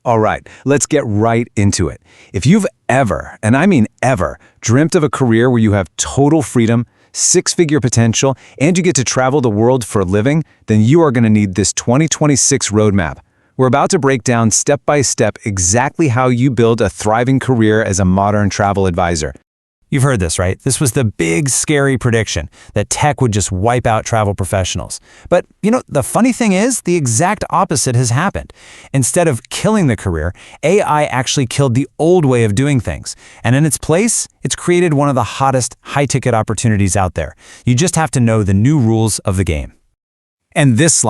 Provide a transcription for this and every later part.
All right, let's get right into it. If you've ever, and I mean ever, dreamt of a career where you have total freedom, six-figure potential, and you get to travel the world for a living, then you are going to need this 2026 roadmap. We're about to break down step by step exactly how you build a thriving career as a modern travel advisor. You've heard this, right? This was the big, scary prediction that tech would just wipe out travel professionals. But, the funny thing is, the exact opposite has happened. Instead of killing the career, AI actually killed the old way of doing things. And in its place, it's created one of the hottest, high-ticket opportunities out there. You just have to know the new rules of the game. And this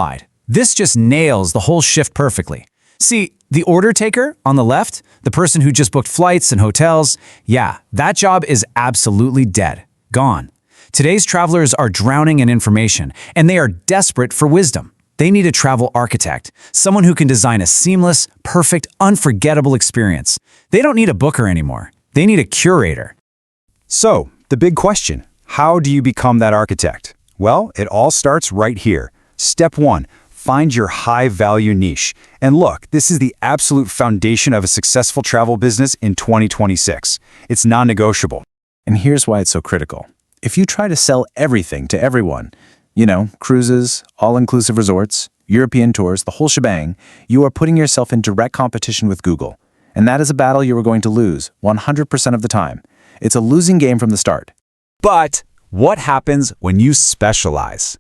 just nails the whole shift perfectly. See, the order taker on the left, the person who just booked flights and hotels, yeah, that job is absolutely dead, gone. Today's travelers are drowning in information, and they are desperate for wisdom. They need a travel architect, someone who can design a seamless, perfect, unforgettable experience. They don't need a booker anymore. They need a curator. So, the big question, how do you become that architect? Well, it all starts right here. Step 1. Find your high-value niche. And look, this is the absolute foundation of a successful travel business in 2026. It's non-negotiable. And here's why it's so critical. If you try to sell everything to everyone, cruises, all-inclusive resorts, European tours, the whole shebang, you are putting yourself in direct competition with Google. And that is a battle you are going to lose 100% of the time. It's a losing game from the start. But what happens when you specialize?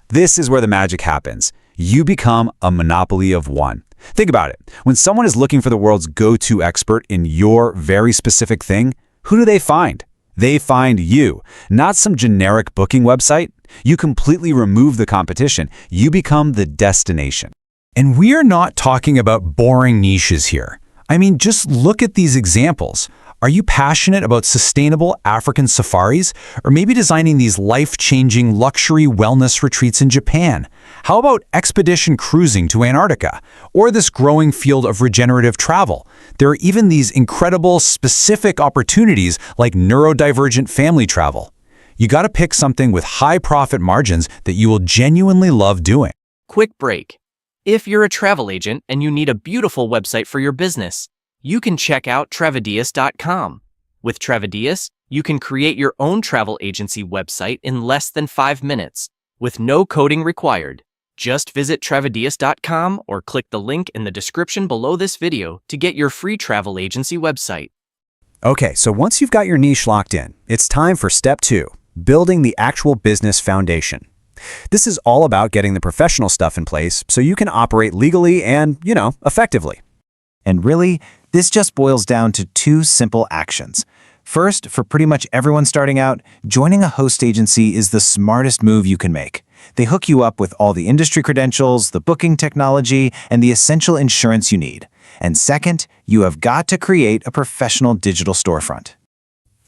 This is where the magic happens. You become a monopoly of one. Think about it. When someone is looking for the world's go-to expert in your very specific thing, who do they find? They find you, not some generic booking website. You completely remove the competition. You become the destination. And we are not talking about boring niches here. I mean, just look at these examples. Are you passionate about sustainable African safaris, or maybe designing these life-changing luxury wellness retreats in Japan? How about expedition cruising to Antarctica, or this growing field of regenerative travel? There are even these incredible specific opportunities like neurodivergent family travel. You got to pick something with high profit margins that you will genuinely love doing. Quick break. If you're a travel agent and you need a beautiful website for your business, you can check out Travedeus.com. With Travedeus, you can create your own travel agency website in less than 5 minutes, with no coding required. Just visit Travedeus.com or click the link in the description below this video to get your free travel agency website. Okay, so once you've got your niche locked in, it's time for step 2, building the actual business foundation. This is all about getting the professional stuff in place so you can operate legally and, effectively. And really, this just boils down to 2 simple actions. First, for pretty much everyone starting out, joining a host agency is the smartest move you can make. They hook you up with all the industry credentials, the booking technology, and the essential insurance you need. And second, you have got to create a professional digital storefront.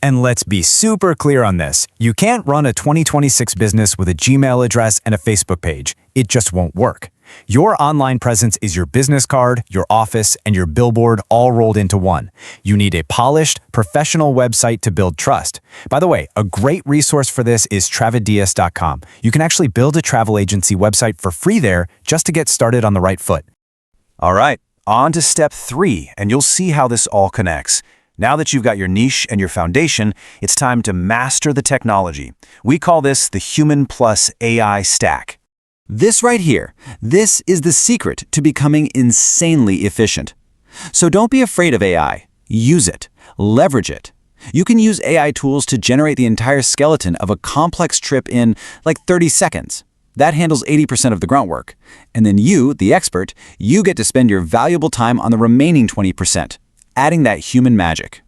And let's be super clear on this. You can't run a 2026 business with a Gmail address and a Facebook page. It just won't work. Your online presence is your business card, your office, and your billboard all rolled into one. You need a polished, professional website to build trust. By the way, a great resource for this is Travedeus.com. You can actually build a travel agency website for free there just to get started on the right foot. All right, on to step 3, and you'll see how this all connects. Now that you've got your niche and your foundation, it's time to master the technology. We call this the human plus AI stack. This right here, this is the secret to becoming insanely efficient. So don't be afraid of AI. Use it. Leverage it. You can use AI tools to generate the entire skeleton of a complex trip in like 30 seconds. That handles 80% of the grunt work. And then you, the expert, you get to spend your valuable time on the remaining 20%, adding that human magic.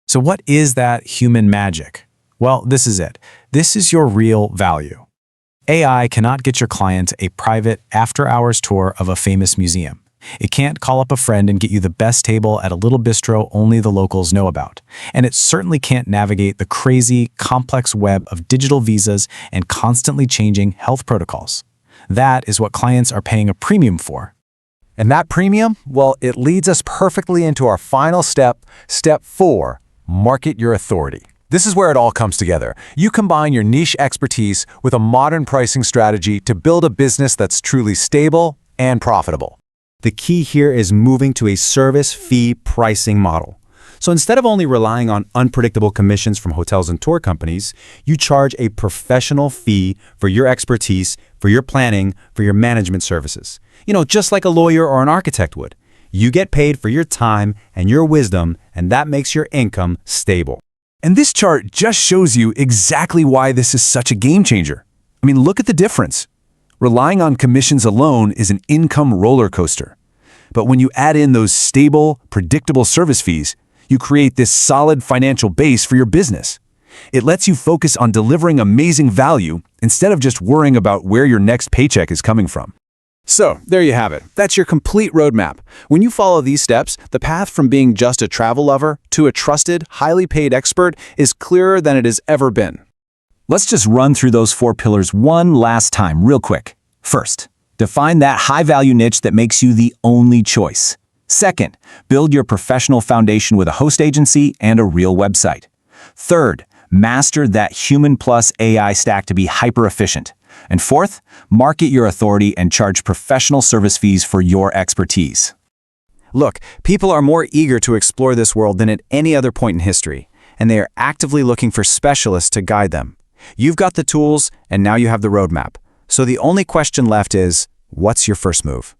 So what is that human magic? Well, this is it. This is your real value. AI cannot get your client a private after-hours tour of a famous museum. It can't call up a friend and get you the best table at a little bistro only the locals know about. And it certainly can't navigate the crazy, complex web of digital visas and constantly changing health protocols. That is what clients are paying a premium for. And that premium, well, it leads us perfectly into our final step, step 4, market your authority. This is where it all comes together. You combine your niche expertise with a modern pricing strategy to build a business that's truly stable and profitable. The key here is moving to a service fee pricing model. So instead of only relying on unpredictable commissions from hotels and tour companies, you charge a professional fee for your expertise, for your planning, for your management services. Just like a lawyer or an architect would. You get paid for your time and your wisdom, and that makes your income stable. And this chart just shows you exactly why this is such a game changer. Look at the difference. Relying on commissions alone is an income roller coaster. But when you add in those stable, predictable service fees, you create this solid financial base for your business. It lets you focus on delivering amazing value instead of just worrying about where your next paycheck is coming from. So, there you have it. That's your complete roadmap. When you follow these steps, the path from being just a travel lover to a trusted, highly paid expert is clearer than it has ever been. Let's just run through those 4 pillars one last time, real quick. First, define that high-value niche that makes you the only choice. Second, build your professional foundation with a host agency and a real website. Third, master that human plus AI stack to be hyper-efficient. And fourth, market your authority and charge professional service fees for your expertise. Look, people are more eager to explore this world than at any other point in history, and they are actively looking for specialists to guide them. You've got the tools, and now you have the roadmap. So the only question left is, what's your first move?